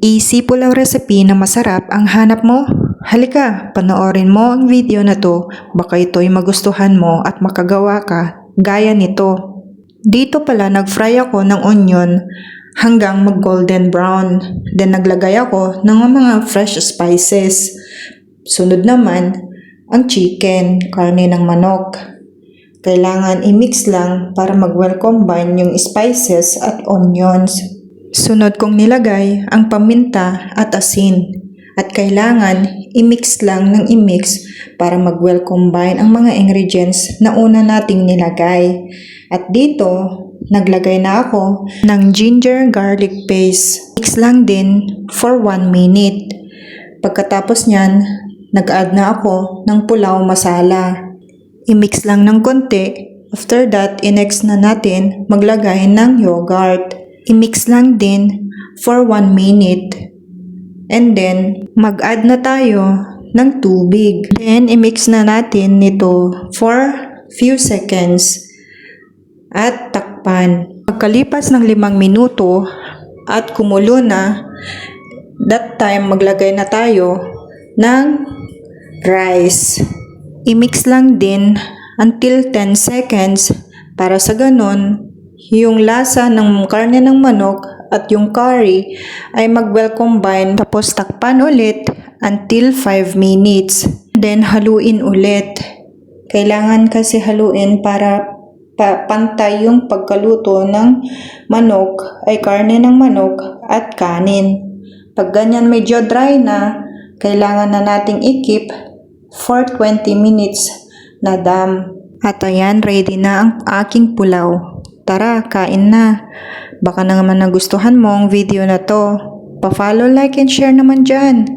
Easy pulaw recipe na masarap ang hanap mo? Halika, panoorin mo ang video na to, baka ito'y magustuhan mo at makagawa ka gaya nito. Dito pala nag-fry ako ng onion hanggang mag-golden brown. Then naglagay ako ng mga fresh spices. Sunod naman ang chicken, karne ng manok. Kailangan i-mix lang para mag-well combine yung spices at onions. Sunod kong nilagay ang paminta at asin. At kailangan i-mix lang ng i-mix para mag-well combine ang mga ingredients na una nating nilagay. At dito, naglagay na ako ng ginger garlic paste. Mix lang din for 1 minute. Pagkatapos nyan, nag-add na ako ng pulaw masala. I-mix lang ng konti. After that, i-next na natin maglagay ng yogurt. I-mix lang din for 1 minute. And then, mag-add na tayo ng tubig. Then, i-mix na natin nito for few seconds. At takpan. Pagkalipas ng 5 minuto at kumulo na, that time maglagay na tayo ng rice. I-mix lang din until 10 seconds para sa ganon, yung lasa ng karne ng manok at yung curry ay mag-well combine, tapos takpan ulit until 5 minutes. Then haluin ulit. Kailangan kasi haluin para pantay yung pagkaluto ng manok ay karne ng manok at kanin. Pag ganyan medyo dry na, kailangan na nating i-keep for 20 minutes na dam. At ayan, ready na ang aking pulaw. Tara, kain na. Baka na naman nagustuhan mo ang video na to. Pa-follow, like, and share naman dyan.